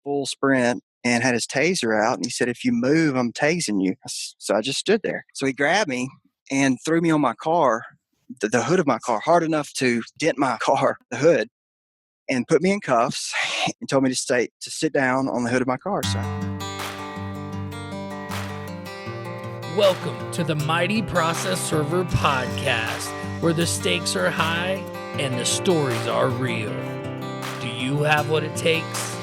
full sprint and had his taser out. And he said, if you move, I'm tasing you. So I just stood there. So he grabbed me and threw me on my car, the hood of my car, hard enough to dent my car, the hood, and put me in cuffs and told me to sit down on the hood of my car. So. Welcome to the Mighty Process Server Podcast, where the stakes are high and the stories are real. Do you have what it takes?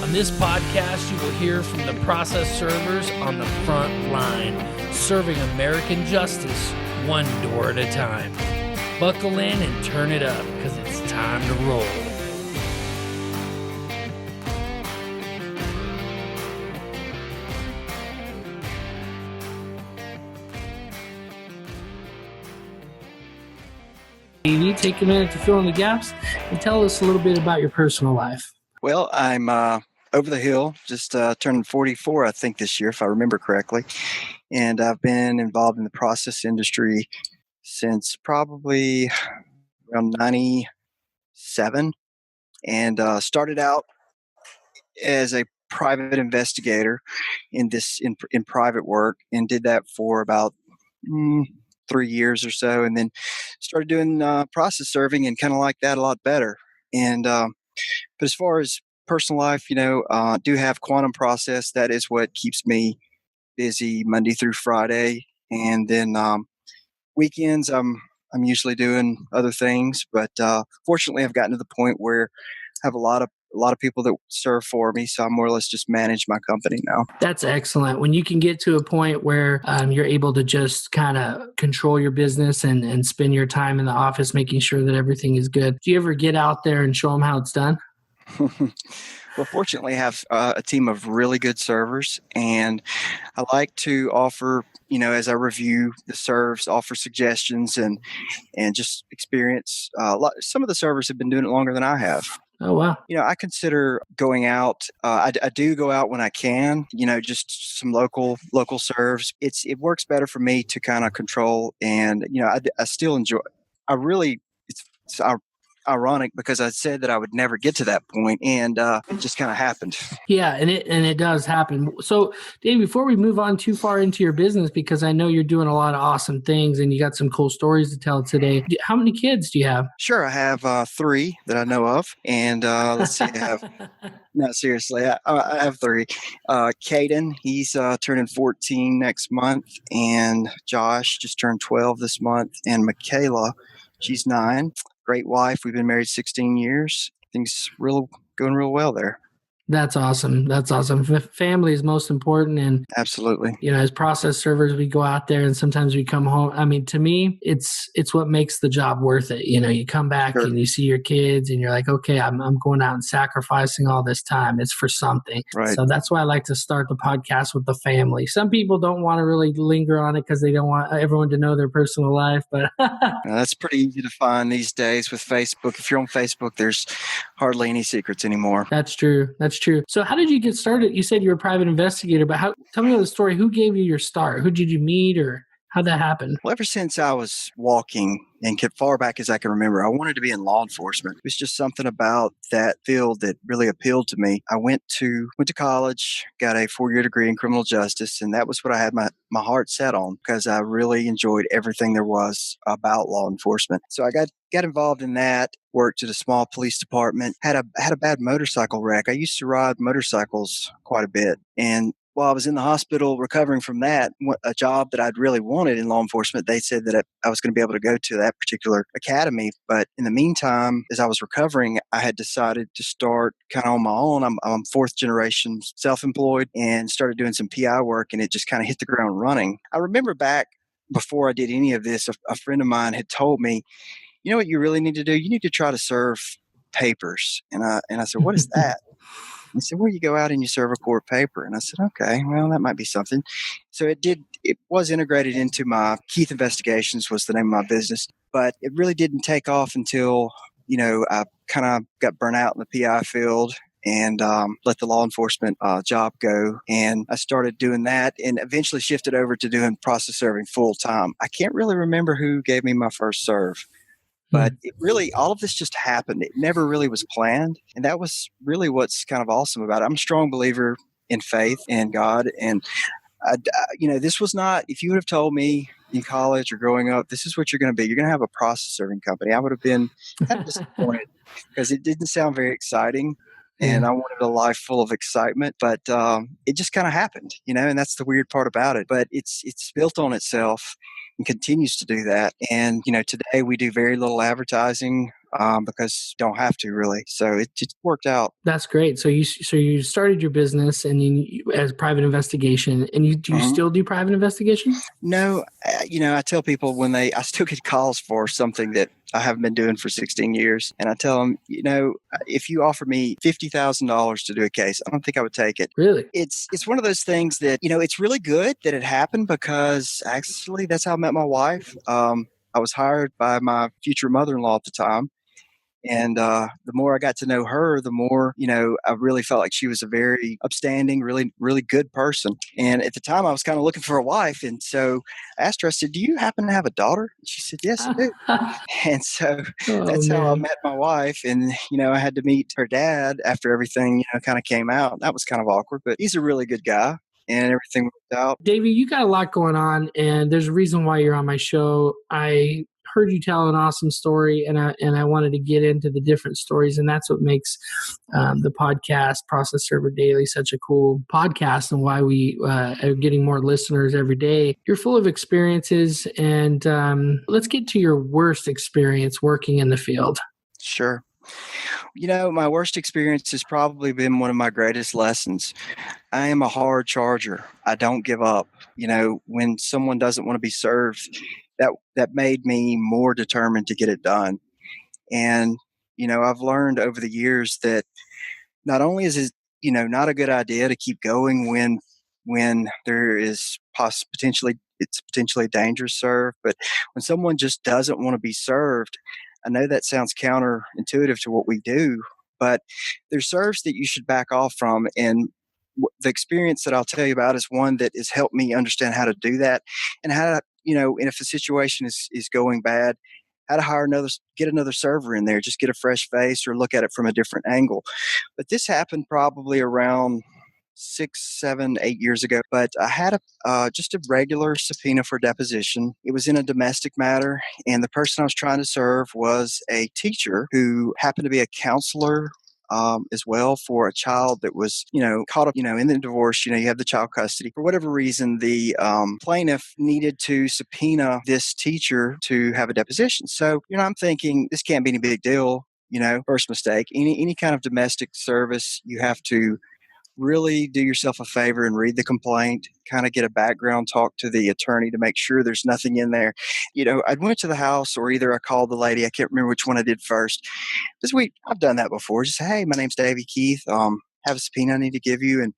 On this podcast, you will hear from the process servers on the front line, serving American justice one door at a time. Buckle in and turn it up, because it's time to roll. Davy, take a minute to fill in the gaps and tell us a little bit about your personal life. Well, I'm over the hill, just turning 44, I think, this year, if I remember correctly. And I've been involved in the process industry since probably around 97, and started out as a private investigator in private work, and did that for about 3 years or so, and then started doing process serving and kind of like that a lot better. And but as far as personal life, do have quantum process. That is what keeps me busy Monday through Friday, and then weekends I'm usually doing other things. But fortunately, I've gotten to the point where I have a lot of people that serve for me, so I more or less just manage my company now. That's excellent. When you can get to a point where you're able to just kind of control your business and spend your time in the office making sure that everything is good. Do you ever get out there and show them how it's done? Well, fortunately, I have a team of really good servers, and I like to offer, as I review the serves, offer suggestions and just experience. Some of the servers have been doing it longer than I have. Oh, wow. I consider going out. I do go out when I can, just some local serves. It works better for me to kind of control, and, I still enjoy. It's ironic because I said that I would never get to that point, and it just kind of happened. Yeah, and it does happen. So, Dave, before we move on too far into your business, because I know you're doing a lot of awesome things and you got some cool stories to tell today. How many kids do you have? Sure, I have 3 that I know of, and let's see, I have. No, seriously, I have 3. Caden, he's turning 14 next month, and Josh just turned 12 this month, and Michaela, she's 9. Great wife. We've been married 16 years. Things going real well there. That's awesome. That's awesome. Family is most important. And absolutely, as process servers, we go out there and sometimes we come home. I mean, to me, it's what makes the job worth it. You come back and you see your kids and you're like, okay, I'm going out and sacrificing all this time. It's for something. Right. So that's why I like to start the podcast with the family. Some people don't want to really linger on it because they don't want everyone to know their personal life. But that's pretty easy to find these days with Facebook. If you're on Facebook, there's hardly any secrets anymore. That's true. That's true. So how did you get started? You said you were a private investigator, but tell me about the story. Who gave you your start? Who did you meet, or how'd that happen? Well, ever since I was walking and kept far back as I can remember, I wanted to be in law enforcement. It was just something about that field that really appealed to me. I went to college, got a 4-year degree in criminal justice, and that was what I had my heart set on because I really enjoyed everything there was about law enforcement. So I got involved in that, worked at a small police department, had a bad motorcycle wreck. I used to ride motorcycles quite a bit, and while I was in the hospital recovering from that, a job that I'd really wanted in law enforcement, they said that I was going to be able to go to that particular academy. But in the meantime, as I was recovering, I had decided to start kind of on my own. I'm 4th generation self-employed and started doing some PI work, and it just kind of hit the ground running. I remember back before I did any of this, a friend of mine had told me, you know what you really need to do? You need to try to serve papers. And I said, what is that? He said, well, you go out and you serve a court paper. And I said, okay, well, that might be something. So it was integrated into my Keith Investigations was the name of my business, but it really didn't take off until, I kind of got burnt out in the PI field and let the law enforcement job go. And I started doing that and eventually shifted over to doing process serving full time. I can't really remember who gave me my first serve. But it really, all of this just happened. It never really was planned. And that was really what's kind of awesome about it. I'm a strong believer in faith and God. And, this was not, if you would have told me in college or growing up, this is what you're going to be, you're going to have a process serving company, I would have been kind of disappointed because it didn't sound very exciting. And I wanted a life full of excitement, but it just kind of happened, and that's the weird part about it. But it's built on itself and continues to do that. And today we do very little advertising because you don't have to really. So it just worked out. That's great. So you started your business and as private investigation, and do you still do private investigation? No, I tell people I still get calls for something that I haven't been doing for 16 years. And I tell them, if you offer me $50,000 to do a case, I don't think I would take it. Really? It's one of those things that, it's really good that it happened because actually that's how I met my wife. I was hired by my future mother-in-law at the time. And the more I got to know her, the more, I really felt like she was a very upstanding, really, really good person. And at the time, I was kind of looking for a wife. And so I asked her, I said, "Do you happen to have a daughter?" And she said, "Yes, I do." And so that's how I met my wife. And, I had to meet her dad after everything, kind of came out. That was kind of awkward, but he's a really good guy. And everything worked out. Davey, you got a lot going on, and there's a reason why you're on my show. I heard you tell an awesome story, and I wanted to get into the different stories, and that's what makes the podcast Process Server Daily such a cool podcast, and why we are getting more listeners every day. You're full of experiences, and let's get to your worst experience working in the field. Sure. My worst experience has probably been one of my greatest lessons. I am a hard charger. I don't give up. When someone doesn't want to be served, that made me more determined to get it done. And, I've learned over the years that not only is it, not a good idea to keep going when there is it's potentially dangerous served, but when someone just doesn't want to be served, I know that sounds counterintuitive to what we do, but there's serves that you should back off from. And the experience that I'll tell you about is one that has helped me understand how to do that, and how to, and if the situation is going bad, how to get another server in there, just get a fresh face or look at it from a different angle. But this happened probably around 6, 7, 8 years ago. But I had just a regular subpoena for deposition. It was in a domestic matter, and the person I was trying to serve was a teacher who happened to be a counselor as well for a child that was, caught up, in the divorce. You have the child custody. For whatever reason, the plaintiff needed to subpoena this teacher to have a deposition. So, I'm thinking this can't be any big deal. First mistake. Any kind of domestic service, you have to really do yourself a favor and read the complaint, kind of get a background, talk to the attorney to make sure there's nothing in there. I went to the house, or either I called the lady. I can't remember which one I did first. This week, I've done that before. Just say, "Hey, my name's Davy Keith. Have a subpoena I need to give you," and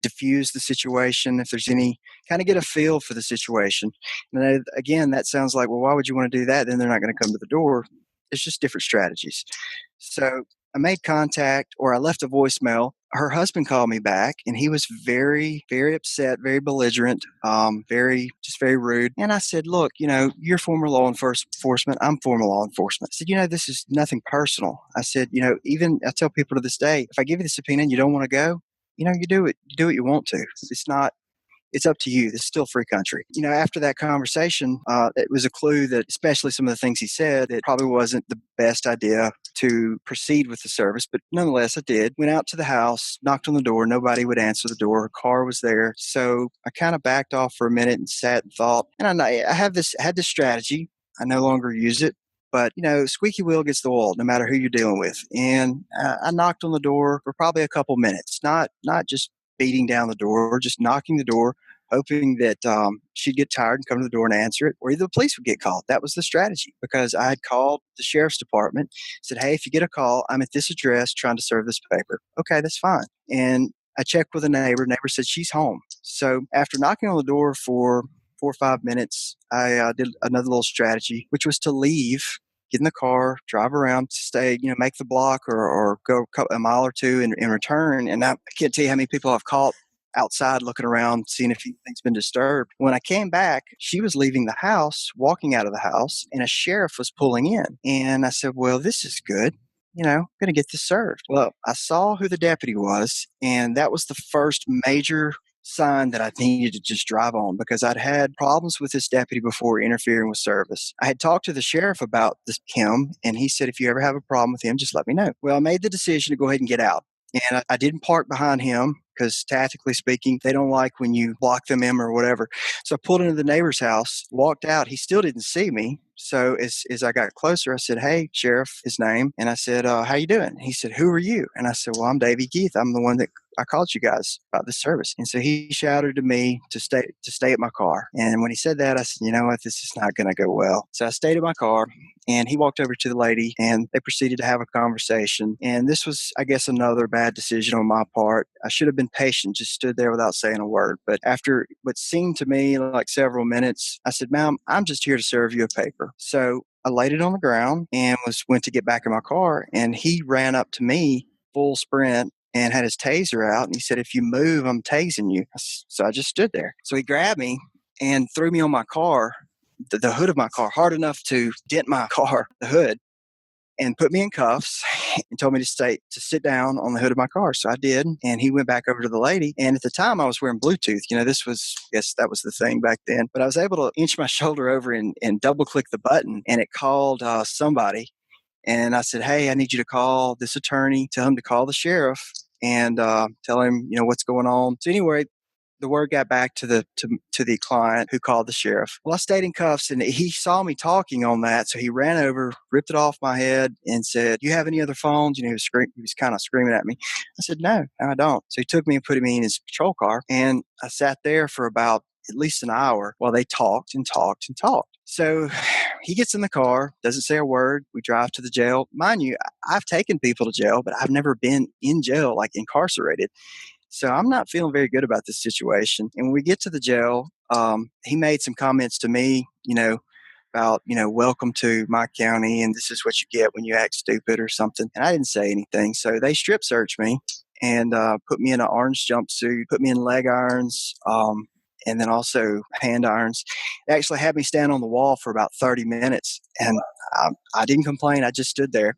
diffuse the situation. If there's any, kind of get a feel for the situation. And again, that sounds like, well, why would you want to do that? Then they're not going to come to the door. It's just different strategies. So I made contact, or I left a voicemail. Her husband called me back, and he was very, very upset, very belligerent, very rude. And I said, "Look, you're former law enforcement. I'm former law enforcement." I said, "This is nothing personal." I said, even I tell people to this day, if I give you the subpoena and you don't want to go, you do it. You do what you want to. It's up to you. This is still a free country. After that conversation, it was a clue that, especially some of the things he said, it probably wasn't the best idea to proceed with the service. But nonetheless, I did. Went out to the house, knocked on the door. Nobody would answer the door. Her car was there. So I kind of backed off for a minute and sat and thought. And I had this strategy. I no longer use it. But, squeaky wheel gets the oil, no matter who you're dealing with. And I knocked on the door for probably a couple minutes, not just beating down the door, just knocking the door, hoping that she'd get tired and come to the door and answer it, or either the police would get called. That was the strategy, because I had called the sheriff's department, said, "Hey, if you get a call, I'm at this address trying to serve this paper." "Okay, that's fine." And I checked with a neighbor. Neighbor said she's home. So after knocking on the door for 4 or 5 minutes, I did another little strategy, which was to leave, get in the car, drive around, stay, make the block or go a mile or two and return. And I can't tell you how many people I've caught outside looking around, seeing if anything's been disturbed. When I came back, she was leaving the house, walking out of the house, and a sheriff was pulling in. And I said, well, this is good. I'm going to get this served. Well, I saw who the deputy was, and that was the first major sign that I needed to just drive on, because I'd had problems with this deputy before interfering with service. I had talked to the sheriff about him, and he said, if you ever have a problem with him, just let me know. Well, I made the decision to go ahead and get out. And I didn't park behind him because, tactically speaking, they don't like when you block them in or whatever. So I pulled into the neighbor's house, walked out. He still didn't see me. So as I got closer, I said, hey, Sheriff, his name. And I said, how you doing? He said, who are you? And I said, well, I'm Davy Keith. I'm the one that I called you guys about this service. And so he shouted to me to stay at my car. And when he said that, I said, you know what, this is not going to go well. So I stayed at my car, and he walked over to the lady, and they proceeded to have a conversation. And this was, I guess, another bad decision on my part. I should have been patient, just stood there without saying a word. But after what seemed to me like several minutes, I said, ma'am, I'm just here to serve you a paper. So I laid it on the ground and went to get back in my car, and he ran up to me full sprint and had his taser out, and he said, if you move, I'm tasing you. So I just stood there. So he grabbed me and threw me on my car, the hood of my car, hard enough to dent my car, the hood, and put me in cuffs and told me to sit down on the hood of my car. So I did. And he went back over to the lady. And at the time I was wearing Bluetooth. This was, I guess that was the thing back then. But I was able to inch my shoulder over and double click the button, and it called somebody. And I said, hey, I need you to call this attorney, tell him to call the sheriff and tell him, what's going on. So anyway, the word got back to the client, who called the sheriff. Well, I stayed in cuffs, and he saw me talking on that. So he ran over, ripped it off my head, and said, you have any other phones? He was kind of screaming at me. I said, no, I don't. So he took me and put me in his patrol car. And I sat there for about at least an hour while they talked and talked and talked. So he gets in the car, doesn't say a word. We drive to the jail. Mind you, I've taken people to jail, but I've never been in jail, like incarcerated. So I'm not feeling very good about this situation. And when we get to the jail, he made some comments to me, about, welcome to my county, and this is what you get when you act stupid or something. And I didn't say anything. So they strip searched me and put me in an orange jumpsuit, put me in leg irons, and then also hand irons. They actually had me stand on the wall for about 30 minutes. And I didn't complain. I just stood there.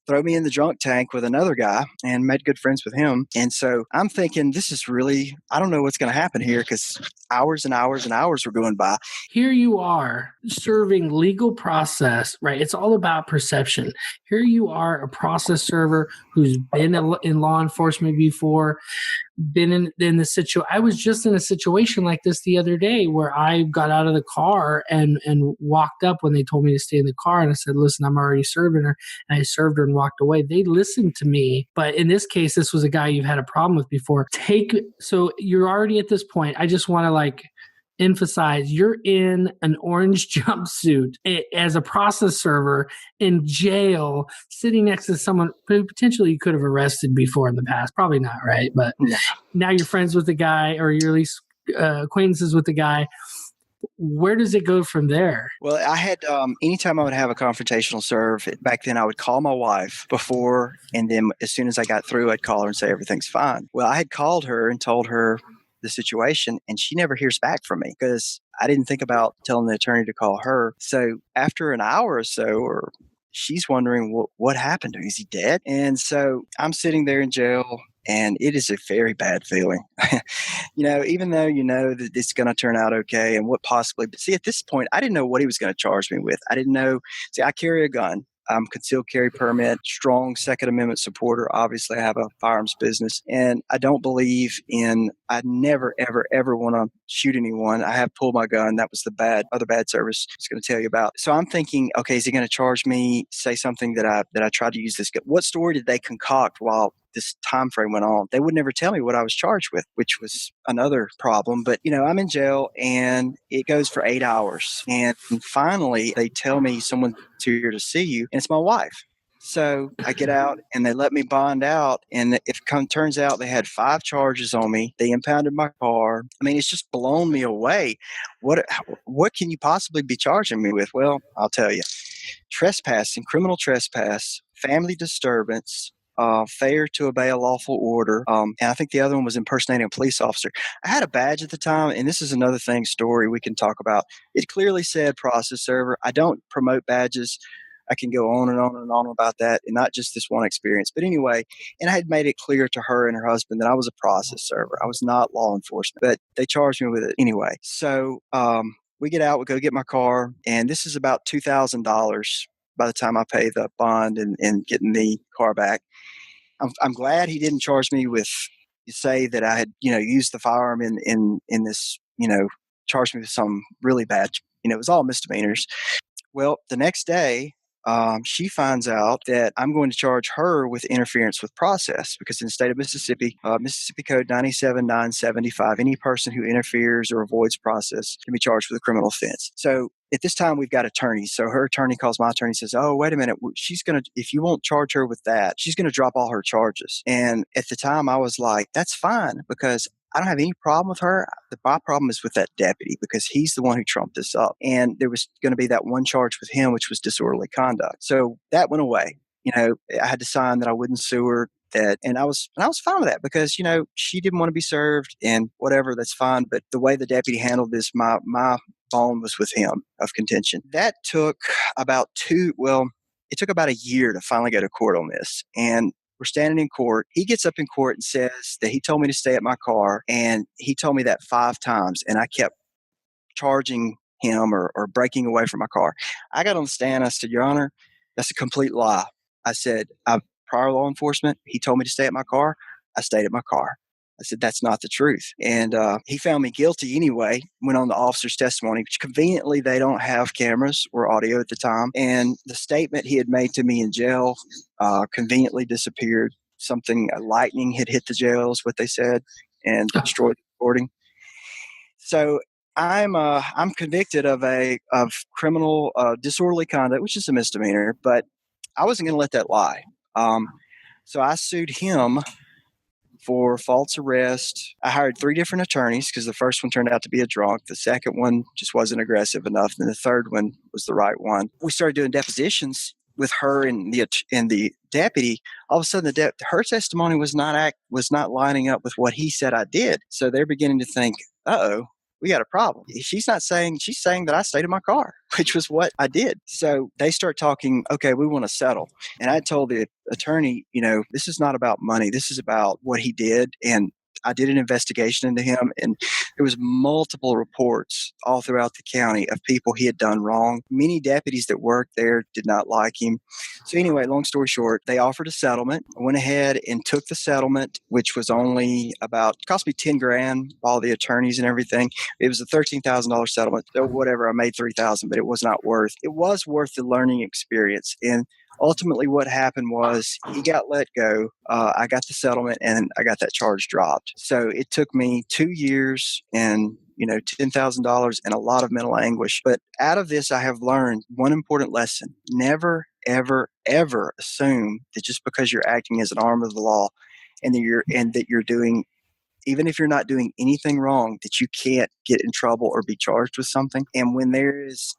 Throw me in the drunk tank with another guy and made good friends with him. And so I'm thinking, this is really, I don't know what's going to happen here, because hours and hours and hours were going by. Here you are serving legal process, right? It's all about perception. Here you are, a process server who's been in law enforcement before, been in the situation. I was just in a situation like this the other day where I got out of the car and walked up when they told me to stay in the car. And I said, listen, I'm already serving her. And I served her and walked away. They listened to me. But in this case, this was a guy you've had a problem with before. So you're already at this point. I just want to emphasize, you're in an orange jumpsuit as a process server in jail, sitting next to someone potentially you could have arrested before in the past. Probably not, right? But now you're friends with the guy, or you're at least acquaintances with the guy. Where does it go from there? Well, I had, anytime I would have a confrontational serve, back then I would call my wife before, and then as soon as I got through, I'd call her and say everything's fine. Well, I had called her and told her the situation, and she never hears back from me because I didn't think about telling the attorney to call her. So after an hour or so, or she's wondering what happened to him. Is he dead? And so I'm sitting there in jail, and it is a very bad feeling. Even though that it's going to turn out okay and what possibly, but see, at this point, I didn't know what he was going to charge me with. I didn't know. See, I carry a gun. I'm concealed carry permit, strong Second Amendment supporter. Obviously, I have a firearms business, and I don't believe I never, ever, ever want to shoot anyone. I have pulled my gun. That was the other bad service I was going to tell you about. So I'm thinking, okay, is he going to charge me, say something that I tried to use this gun? What story did they concoct while this time frame went on? They would never tell me what I was charged with, which was another problem. But, I'm in jail, and it goes for 8 hours. And finally, they tell me someone's here to see you, and it's my wife. So I get out, and they let me bond out. And turns out they had 5 charges on me. They impounded my car. I mean, it's just blown me away. What can you possibly be charging me with? Well, I'll tell you. Trespassing, criminal trespass, family disturbance, failure to obey a lawful order, and I think the other one was impersonating a police officer. I had a badge at the time, and this is another story we can talk about. It clearly said process server. I don't promote badges. I can go on and on and on about that, and not just this one experience. But anyway, and I had made it clear to her and her husband that I was a process server. I was not law enforcement, but they charged me with it anyway. So we get out, we go get my car, and this is about $2,000 by the time I pay the bond and getting the car back. I'm glad he didn't charge me with, say that I had, used the firearm in this, charged me with some really bad, it was all misdemeanors. Well, the next day, she finds out that I'm going to charge her with interference with process because in the state of Mississippi, Mississippi Code 97975, any person who interferes or avoids process can be charged with a criminal offense. So at this time, we've got attorneys. So her attorney calls my attorney and says, oh, wait a minute. She's going to, if you won't charge her with that, she's going to drop all her charges. And at the time, I was like, that's fine because I don't have any problem with her. My problem is with that deputy because he's the one who trumped this up. And there was going to be that one charge with him, which was disorderly conduct. So that went away. I had to sign that I wouldn't sue her. And I was fine with that because, she didn't want to be served and whatever, that's fine. But the way the deputy handled this, my bone was with him of contention. That took about it took about a year to finally go to court on this. And we're standing in court. He gets up in court and says that he told me to stay at my car. And he told me that 5 times. And I kept charging him or breaking away from my car. I got on the stand. I said, Your Honor, that's a complete lie. I said, I'm prior law enforcement. He told me to stay at my car. I stayed at my car. I said, that's not the truth. And he found me guilty anyway, went on the officer's testimony, which conveniently they don't have cameras or audio at the time. And the statement he had made to me in jail conveniently disappeared. Lightning had hit the jail is what they said and destroyed the recording. So I'm convicted of criminal disorderly conduct, which is a misdemeanor, but I wasn't going to let that lie. So I sued him for false arrest. I hired 3 different attorneys because the first one turned out to be a drunk. The second one just wasn't aggressive enough. And the third one was the right one. We started doing depositions with her and the deputy. All of a sudden, her testimony was not lining up with what he said I did. So they're beginning to think, uh-oh, we got a problem. She's saying that I stayed in my car, which was what I did. So they start talking, okay, we want to settle. And I told the attorney, this is not about money. This is about what he did. And I did an investigation into him, and there was multiple reports all throughout the county of people he had done wrong. Many deputies that worked there did not like him. So anyway, long story short, they offered a settlement. I went ahead and took the settlement, which was only cost me $10,000, all the attorneys and everything. It was a $13,000 settlement. So whatever, I made $3,000, but it was worth the learning experience. And ultimately, what happened was he got let go. I got the settlement, and I got that charge dropped. So it took me 2 years and $10,000 and a lot of mental anguish. But out of this, I have learned one important lesson: never, ever, ever assume that just because you're acting as an arm of the law, and that you're doing, even if you're not doing anything wrong, that you can't get in trouble or be charged with something. And when there is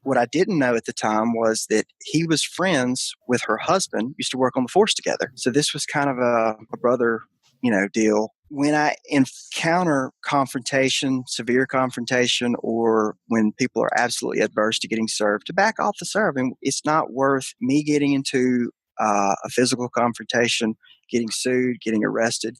what I didn't know at the time was that he was friends with her husband, used to work on the force together. So this was kind of a brother, deal. When I encounter confrontation, severe confrontation, or when people are absolutely adverse to getting served, to back off the serve. And it's not worth me getting into a physical confrontation, getting sued, getting arrested.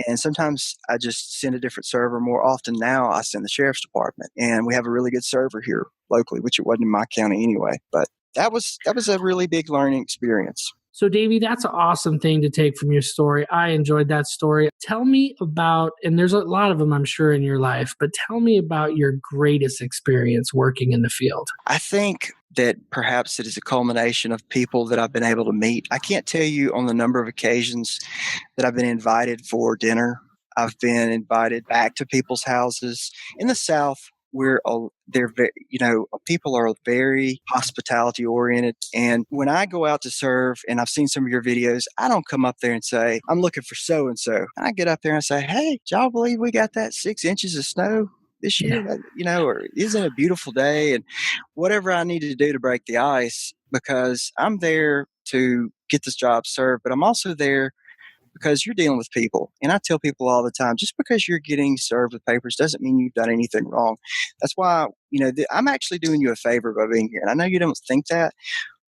And sometimes I just send a different server. More often now, I send the sheriff's department. And we have a really good server here locally, which it wasn't in my county anyway. But that was a really big learning experience. So, Davy, that's an awesome thing to take from your story. I enjoyed that story. Tell me about, and there's a lot of them, I'm sure, in your life, but tell me about your greatest experience working in the field. I think that perhaps it is a culmination of people that I've been able to meet. I can't tell you on the number of occasions that I've been invited for dinner. I've been invited back to people's houses. In the South, people are very hospitality oriented. And when I go out to serve, and I've seen some of your videos, I don't come up there and say, I'm looking for so-and-so. I get up there and say, hey, do y'all believe we got that 6 inches of snow this year? Yeah. Or isn't it a beautiful day? And whatever I need to do to break the ice, because I'm there to get this job served, but I'm also there because you're dealing with people. And I tell people all the time, just because you're getting served with papers doesn't mean you've done anything wrong. That's why, I'm actually doing you a favor by being here. And I know you don't think that,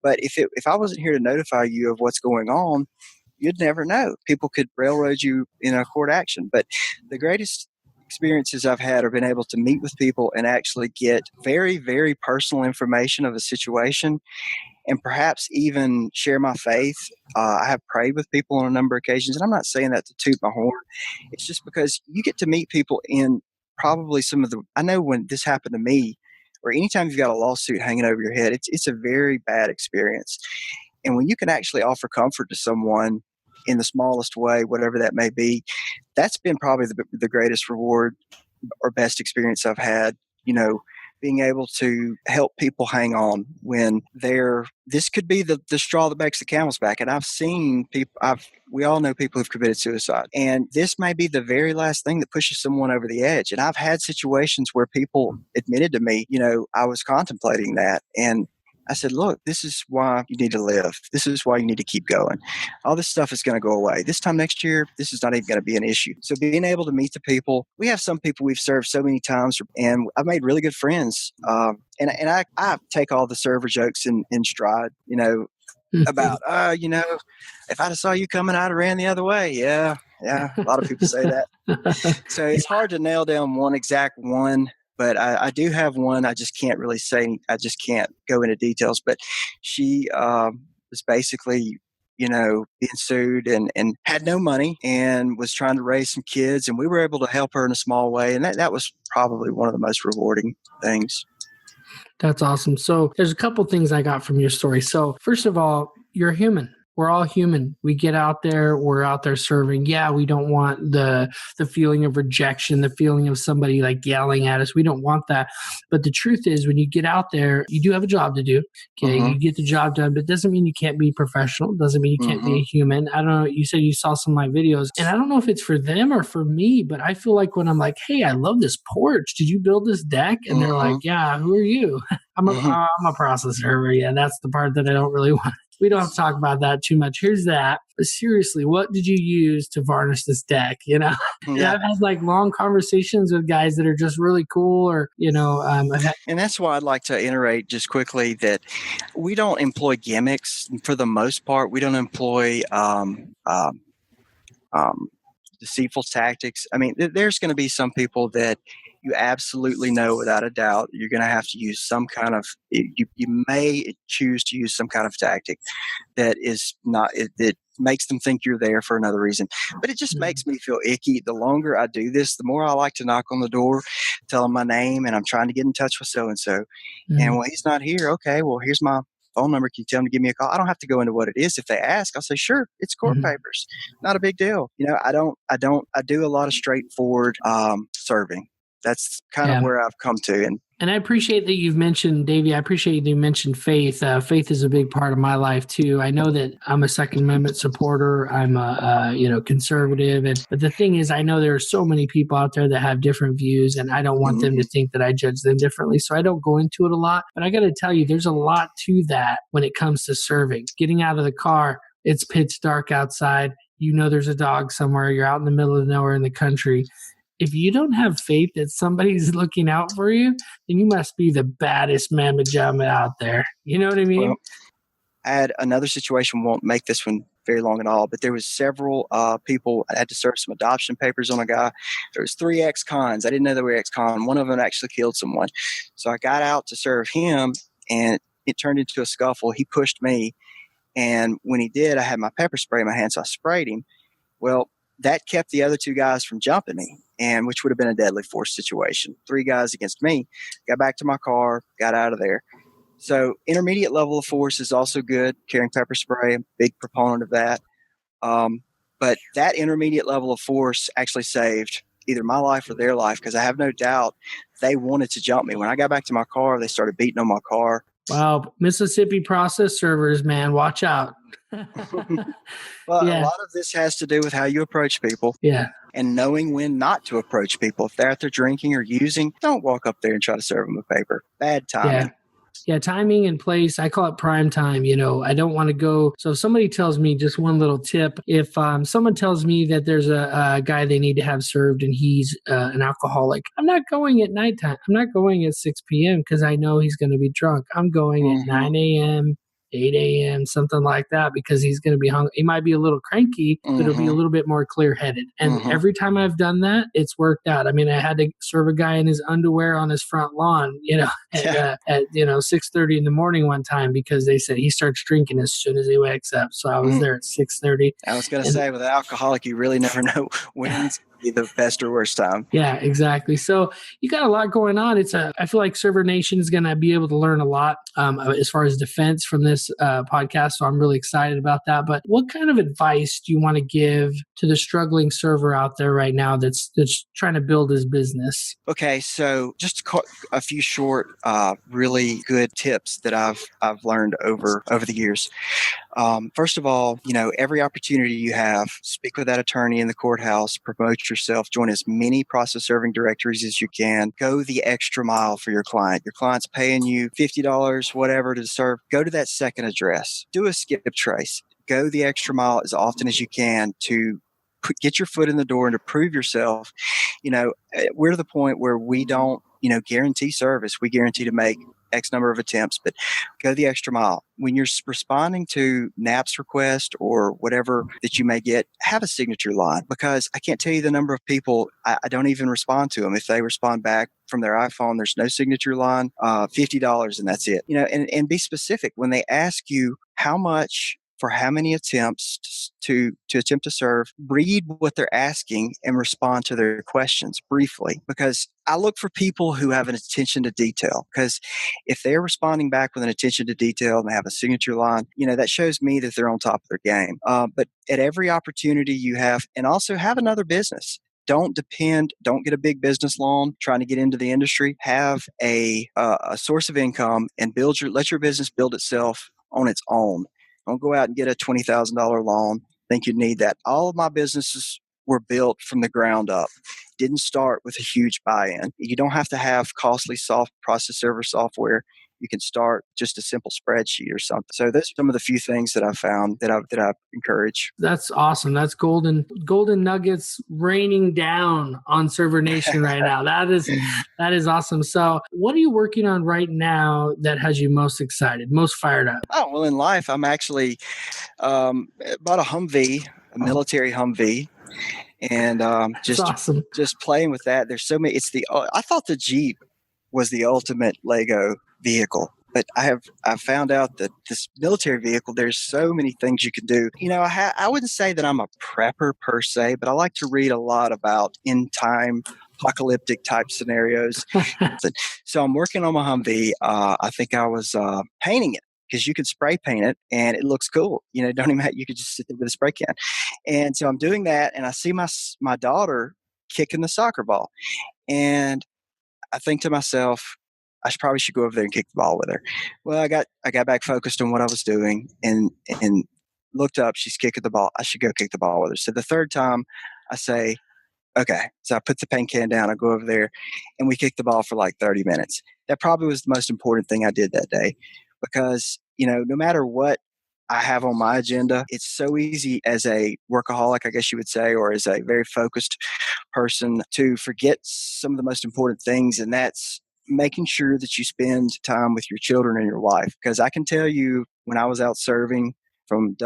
but if I wasn't here to notify you of what's going on, you'd never know. People could railroad you in a court action. But the greatest experiences I've had are being able to meet with people and actually get very, very personal information of a situation and perhaps even share my faith. I have prayed with people on a number of occasions, and I'm not saying that to toot my horn. It's just because you get to meet people in probably I know when this happened to me, or anytime you've got a lawsuit hanging over your head, it's a very bad experience. And when you can actually offer comfort to someone in the smallest way, whatever that may be, that's been probably the greatest reward or best experience I've had, being able to help people hang on when this could be the straw that breaks the camel's back. And I've seen people, we all know people who've committed suicide, and this may be the very last thing that pushes someone over the edge. And I've had situations where people admitted to me, I was contemplating that. And I said, look, this is why you need to live. This is why you need to keep going. All this stuff is going to go away. This time next year, this is not even going to be an issue. So being able to meet the people, we have some people we've served so many times, and I've made really good friends. And I take all the server jokes in stride, about, if I'd have saw you coming, I'd have ran the other way. Yeah. A lot of people say that. So it's hard to nail down one exact one. But I do have one. I just can't really say. I just can't go into details. But she was basically, being sued and had no money and was trying to raise some kids. And we were able to help her in a small way. And that was probably one of the most rewarding things. That's awesome. So there's a couple things I got from your story. So first of all, you're human. We're all human. We get out there, we're out there serving. Yeah, we don't want the feeling of rejection, the feeling of somebody like yelling at us. We don't want that. But the truth is, when you get out there, you do have a job to do. Okay, You get the job done, but it doesn't mean you can't be professional. It doesn't mean you can't be a human. I don't know. You said you saw some of my videos, and I don't know if it's for them or for me, but I feel like when I'm like, hey, I love this porch. Did you build this deck? And they're like, yeah, who are you? I'm a process server. Yeah, that's the part that I don't really want. We don't have to talk about that too much. Here's that. But seriously, what did you use to varnish this deck? Yeah. I've had like long conversations with guys that are just really cool, or and that's why I'd like to iterate just quickly that we don't employ gimmicks for the most part. We don't employ deceitful tactics. I mean, there's going to be some people that you absolutely know without a doubt you're going to have to use some kind of, you may choose to use some kind of tactic that is not, that makes them think you're there for another reason. But it just makes me feel icky. The longer I do this, the more I like to knock on the door, tell them my name, and I'm trying to get in touch with so-and-so. And when he's not here, okay, well, here's my phone number. Can you tell him to give me a call? I don't have to go into what it is. If they ask, I'll say, sure, it's court papers. Not a big deal. I do a lot of straightforward serving. That's kind of where I've come to. And I appreciate that you've mentioned, Davy, I appreciate that you mentioned faith. Faith is a big part of my life too. I know that I'm a Second Amendment supporter. I'm a conservative. But the thing is, I know there are so many people out there that have different views, and I don't want them to think that I judge them differently. So I don't go into it a lot. But I got to tell you, there's a lot to that when it comes to serving. Getting out of the car, it's pitch dark outside. There's a dog somewhere. You're out in the middle of nowhere in the country. If you don't have faith that somebody's looking out for you, then you must be the baddest mamma jamma out there. You know what I mean? Well, I had another situation, won't make this one very long at all, but there was several people. I had to serve some adoption papers on a guy. There was 3 ex-cons. I didn't know they were ex-con. One of them actually killed someone. So I got out to serve him, and it turned into a scuffle. He pushed me, and when he did, I had my pepper spray in my hand, so I sprayed him. Well, that kept the other 2 guys from jumping me, and which would have been a deadly force situation. 3 guys against me. Got back to my car, got out of there. So intermediate level of force is also good. Carrying pepper spray, big proponent of that. But that intermediate level of force actually saved either my life or their life, because I have no doubt they wanted to jump me. When I got back to my car, they started beating on my car. Wow, Mississippi process servers, man, watch out. Well, a lot of this has to do with how you approach people. Yeah. And knowing when not to approach people. If they're out there drinking or using, don't walk up there and try to serve them a paper. Bad timing. Yeah, timing and place. I call it prime time. I don't want to go. So if somebody tells me just one little tip, if someone tells me that there's a guy they need to have served and he's an alcoholic, I'm not going at nighttime. I'm not going at 6 p.m. because I know he's going to be drunk. I'm going at 9 a.m., 8 a.m., something like that, because he's going to be hungry. He might be a little cranky, but he'll be a little bit more clear headed. And every time I've done that, it's worked out. I mean, I had to serve a guy in his underwear on his front lawn, at 6:30 in the morning one time, because they said he starts drinking as soon as he wakes up. So I was there at 6:30. I was going to say, with an alcoholic, you really never know when's the best or worst time. Yeah, exactly. So you got a lot going on. I feel like Server Nation is going to be able to learn a lot as far as defense from this podcast. So I'm really excited about that. But what kind of advice do you want to give to the struggling server out there right now that's trying to build his business? Okay, so just a few short, really good tips that I've learned over the years. First of all, every opportunity you have, speak with that attorney in the courthouse, promote yourself, join as many process serving directories as you can, go the extra mile for your client. Your client's paying you $50, whatever, to serve. Go to that second address, do a skip trace, go the extra mile as often as you can to get your foot in the door and to prove yourself. We're to the point where we don't, guarantee service. We guarantee to make X number of attempts, but go the extra mile. When you're responding to NAP's request or whatever that you may get, have a signature line, because I can't tell you the number of people I don't even respond to them. If they respond back from their iPhone, there's no signature line, $50 and that's it. And be specific when they ask you how much for how many attempts to attempt to serve. Read what they're asking and respond to their questions briefly, because I look for people who have an attention to detail, because if they're responding back with an attention to detail and they have a signature line, that shows me that they're on top of their game. But at every opportunity you have, and also have another business. Don't get a big business loan trying to get into the industry. Have a source of income and let your business build itself on its own. Don't go out and get a $20,000 loan. Think you need that. All of my businesses were built from the ground up. Didn't start with a huge buy-in. You don't have to have costly process server software. You can start just a simple spreadsheet or something. So those are some of the few things that I found that I encourage. That's awesome. That's golden nuggets raining down on Server Nation right now. That is awesome. So what are you working on right now that has you most excited, most fired up? Oh, well, in life, I'm actually bought a Humvee, a military Humvee. And awesome. Just playing with that. There's so many. I thought the Jeep was the ultimate Lego vehicle, but I found out that this military vehicle, there's so many things you can do. I wouldn't say that I'm a prepper per se, but I like to read a lot about end time apocalyptic type scenarios. So I'm working on my Humvee. I think I was painting it, because you can spray paint it and it looks cool. Don't even you could just sit there with a spray can. And so I'm doing that, and I see my daughter kicking the soccer ball, and I think to myself, probably should go over there and kick the ball with her. Well, I got back focused on what I was doing and looked up. She's kicking the ball. I should go kick the ball with her. So the third time, I say, okay. So I put the paint can down. I go over there, and we kick the ball for like 30 minutes. That probably was the most important thing I did that day, because no matter what I have on my agenda, it's so easy as a workaholic, I guess you would say, or as a very focused person, to forget some of the most important things, and that's making sure that you spend time with your children and your wife. Because I can tell you, when I was out serving from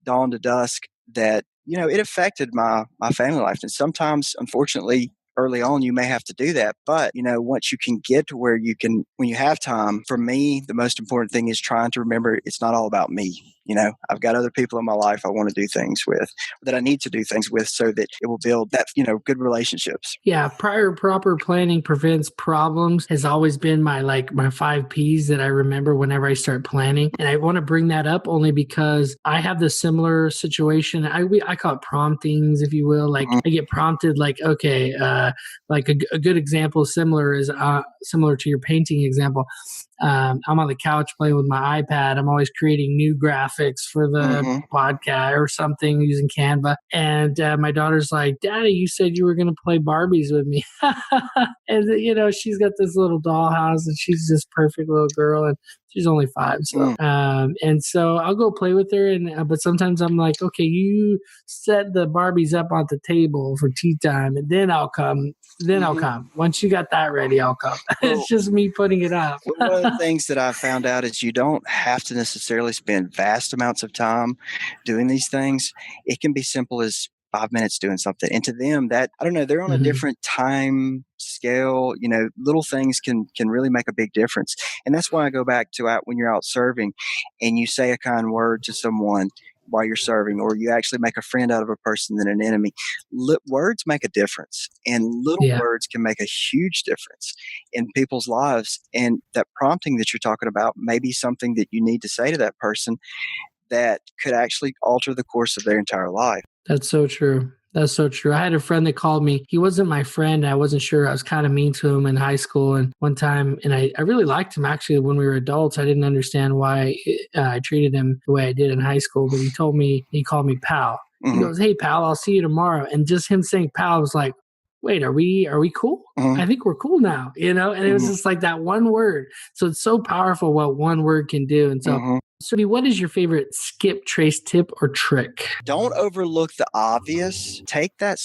dawn to dusk, that it affected my family life. And sometimes, unfortunately, early on, you may have to do that. But, once you can get to where when you have time, for me, the most important thing is trying to remember it's not all about me. I've got other people in my life I want to do things with, that I need to do things with, so that it will build that, good relationships. Yeah. Proper planning prevents problems has always been my 5 P's that I remember whenever I start planning. And I want to bring that up only because I have the similar situation. I call it promptings, if you will. I get prompted okay, a good example similar to your painting example. I'm on the couch playing with my iPad. I'm always creating new graphics for the Mm-hmm. podcast or something using Canva. And my daughter's like, Daddy, you said you were going to play Barbies with me. And, she's got this little dollhouse and she's this perfect little girl. And she's only 5. So, and so I'll go play with her. But sometimes I'm like, okay, you set the Barbies up on the table for tea time and then I'll come. I'll come. Once you got that ready, I'll come. It's just me putting it up. One of the things that I found out is you don't have to necessarily spend vast amounts of time doing these things. It can be simple as 5 minutes doing something. And to them, that, I don't know, they're on a different time scale. Little things can really make a big difference. And that's why I go back to when you're out serving and you say a kind word to someone while you're serving, or you actually make a friend out of a person than an enemy. Words make a difference, and little words can make a huge difference in people's lives. And that prompting that you're talking about may be something that you need to say to that person that could actually alter the course of their entire life. That's so true. That's so true. I had a friend that called me. He wasn't my friend. I wasn't sure. I was kind of mean to him in high school. And one time, and I really liked him actually when we were adults. I didn't understand why I treated him the way I did in high school. But he called me pal. He goes, "Hey, pal, I'll see you tomorrow." And just him saying pal was like, wait, are we cool? I think we're cool now, and it was just like that one word. So it's so powerful what one word can do. And so, what is your favorite skip trace tip or trick? Don't overlook the obvious. Take that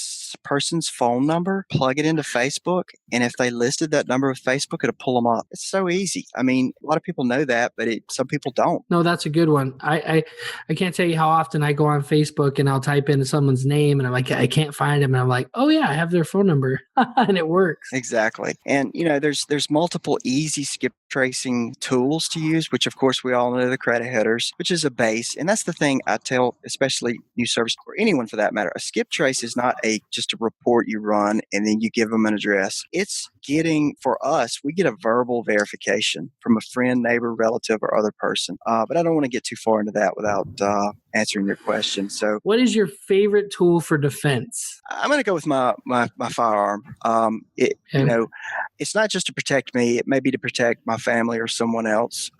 person's phone number, plug it into Facebook, and if they listed that number with Facebook, it'll pull them up. It's so easy. I mean, a lot of people know that, but some people don't. No, that's a good one. I can't tell you how often I go on Facebook and I'll type in someone's name and I'm like, I can't find them. And I'm like, oh yeah, I have their phone number. And it works. Exactly. And, there's multiple easy skip tracing tools to use, which of course we all know the credit headers, which is a base. And that's the thing I tell, especially new service or anyone for that matter. A skip trace is not just a report you run and then you give them an address. It's for us, we get a verbal verification from a friend, neighbor, relative, or other person. But I don't want to get too far into that without answering your question. So, what is your favorite tool for defense? I'm going to go with my firearm. It's not just to protect me. It may be to protect my family or someone else.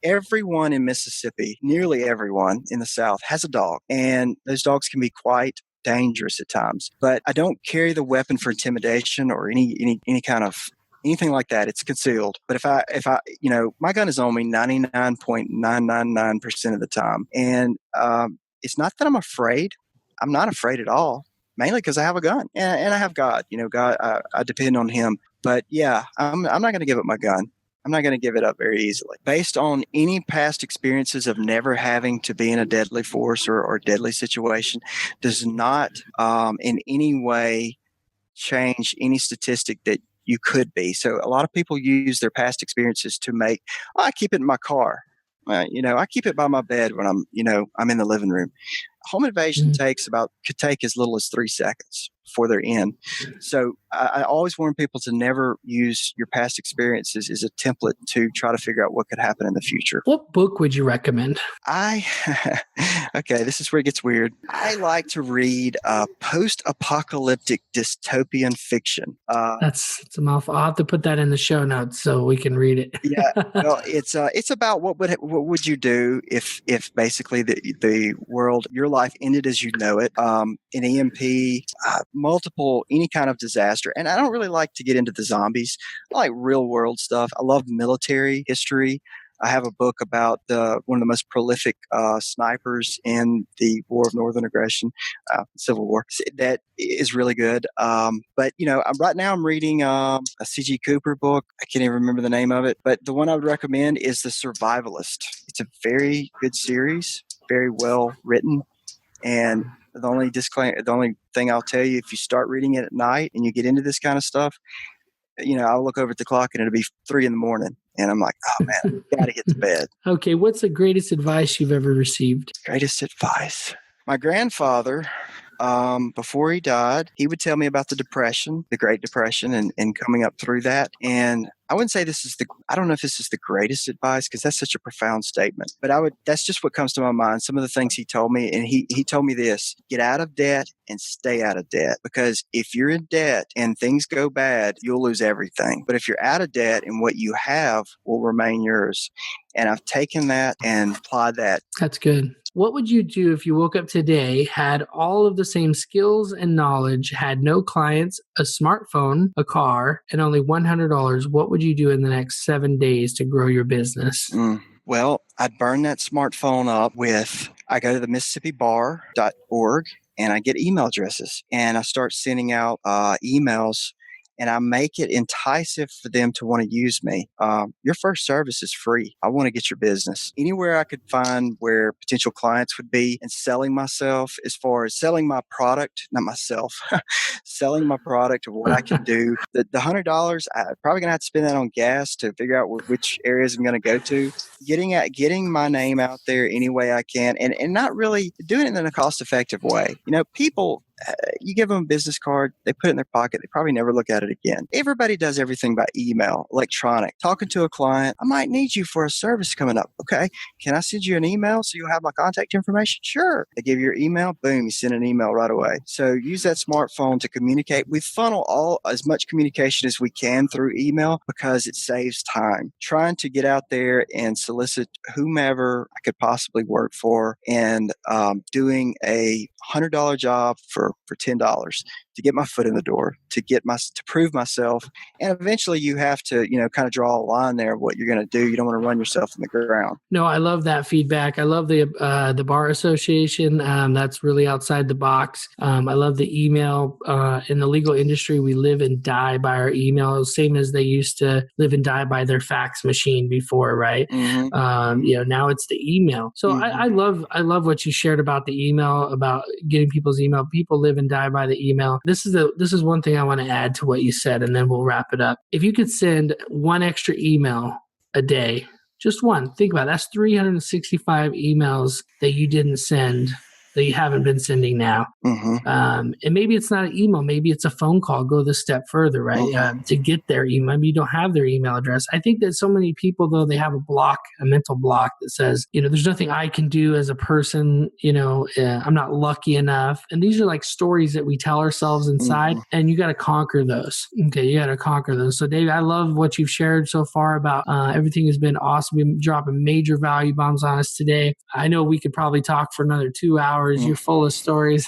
Everyone in Mississippi, nearly everyone in the South has a dog, and those dogs can be quite dangerous at times. But I don't carry the weapon for intimidation or any kind of anything like that. It's concealed. But if I my gun is on me 99.999% of the time, and it's not that I'm afraid. I'm not afraid at all. Mainly because I have a gun and I have God. God, I depend on Him. But yeah, I'm not going to give up my gun. I'm not going to give it up very easily. Based on any past experiences of never having to be in a deadly force or deadly situation, does not in any way change any statistic that you could be. So a lot of people use their past experiences to I keep it in my car. I keep it by my bed when I'm in the living room. Home invasion could take as little as 3 seconds before they're in. So I always warn people to never use your past experiences as a template to try to figure out what could happen in the future. What book would you recommend? Okay, this is where it gets weird. I like to read post-apocalyptic dystopian fiction. It's a mouthful. I'll have to put that in the show notes so we can read it. Yeah, well, it's about what would you do if basically the world, your life ended as you know it, an EMP, any kind of disaster. And I don't really like to get into the zombies. I like real world stuff. I love military history. I have a book about one of the most prolific snipers in the War of Northern Aggression, Civil War. That is really good. But right now I'm reading a C.G. Cooper book. I can't even remember the name of it. But the one I would recommend is The Survivalist. It's a very good series, very well written, and the only thing I'll tell you, if you start reading it at night and you get into this kind of stuff, I'll look over at the clock and it'll be 3 a.m. and I'm like, oh man, gotta get to bed. Okay. What's the greatest advice you've ever received? Greatest advice. My grandfather, before he died, he would tell me about the Depression, the Great Depression, and coming up through that. And I wouldn't say I don't know if this is the greatest advice because that's such a profound statement, but that's just what comes to my mind. Some of the things he told me, and he told me this: get out of debt and stay out of debt. Because if you're in debt and things go bad, you'll lose everything. But if you're out of debt and what you have will remain yours. And I've taken that and applied that. That's good. What would you do if you woke up today, had all of the same skills and knowledge, had no clients, a smartphone, a car, and only $100? What would you do in the next 7 days to grow your business? Well, I'd burn that smartphone up I go to the MississippiBar.org and I get email addresses and I start sending out emails. And I make it enticing for them to want to use me. Your first service is free. I want to get your business. Anywhere I could find where potential clients would be, and selling myself, as far as selling my product, not myself, selling my product of what I can do. The $100, I'm probably going to have to spend that on gas to figure out which areas I'm going to go to. Getting my name out there any way I can, and not really doing it in a cost-effective way. People, you give them a business card, they put it in their pocket, they probably never look at it again. Everybody does everything by email, electronic. Talking to a client, I might need you for a service coming up. Okay, can I send you an email so you'll have my contact information? Sure. They give you your email, boom, you send an email right away. So use that smartphone to communicate. We funnel as much communication as we can through email because it saves time. Trying to get out there and solicit whomever I could possibly work for, and doing a $100 job for $10 to get my foot in the door, to prove myself. And eventually you have to, kind of draw a line there of what you're going to do. You don't want to run yourself in the ground. No, I love that feedback. I love the Bar Association. That's really outside the box. I love the email. In the legal industry, we live and die by our emails, same as they used to live and die by their fax machine before, right? Mm-hmm. Now it's the email. So Mm-hmm. I love what you shared about the email, about getting people's email. People live and die by the email. This is one thing I want to add to what you said, and then we'll wrap it up. If you could send one extra email a day, just one, think about it. That's 365 emails that you didn't send, that you haven't been sending now. Mm-hmm. And maybe it's not an email, maybe it's a phone call. Go the step further, right? Mm-hmm. To get their email. Maybe you don't have their email address. I think that so many people, though, they have a mental block that says, there's nothing I can do as a person, I'm not lucky enough. And these are like stories that we tell ourselves inside, Mm-hmm. and you got to conquer those. Okay, you got to conquer those. So, David, I love what you've shared so far about everything has been awesome. You've been dropping major value bombs on us today. I know we could probably talk for another 2 hours. You're full of stories.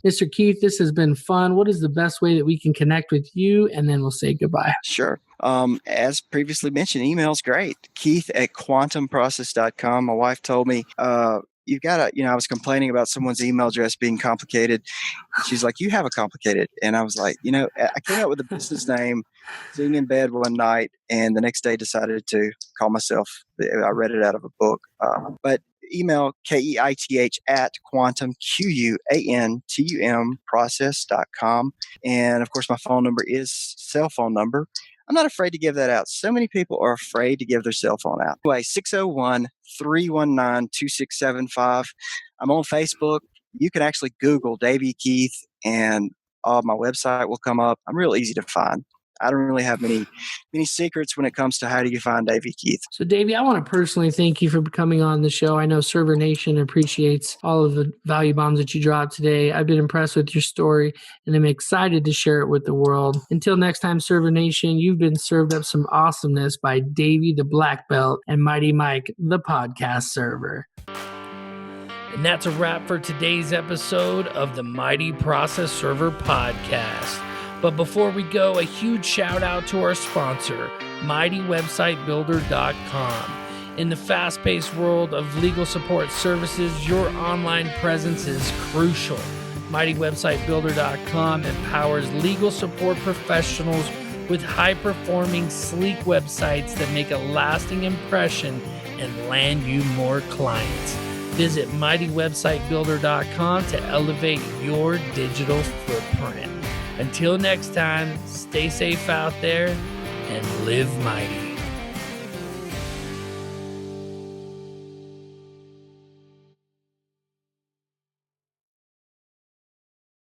Mr. Keith, this has been fun. What is the best way that we can connect with you? And then we'll say goodbye. Sure. As previously mentioned, email's great. Keith@quantumprocess.com. My wife told me, you've got to, I was complaining about someone's email address being complicated. She's like, you have a complicated. And I was like, I came up with a business name, sitting in bed one night, and the next day decided to call myself, I read it out of a book. But email KEITH at quantum, QUANTUM process.com. And of course, my phone number is cell phone number. I'm not afraid to give that out. So many people are afraid to give their cell phone out. Anyway, 601-319-2675. I'm on Facebook. You can actually Google Davy Keith and my website will come up. I'm real easy to find. I don't really have many secrets when it comes to how do you find Davy Keith. So, Davy, I want to personally thank you for coming on the show. I know Server Nation appreciates all of the value bombs that you dropped today. I've been impressed with your story, and I'm excited to share it with the world. Until next time, Server Nation, you've been served up some awesomeness by Davy the Black Belt and Mighty Mike, the podcast server. And that's a wrap for today's episode of the Mighty Process Server podcast. But before we go, a huge shout out to our sponsor, MightyWebsiteBuilder.com. In the fast-paced world of legal support services, your online presence is crucial. MightyWebsiteBuilder.com empowers legal support professionals with high-performing, sleek websites that make a lasting impression and land you more clients. Visit MightyWebsiteBuilder.com to elevate your digital footprint. Until next time, stay safe out there and live mighty.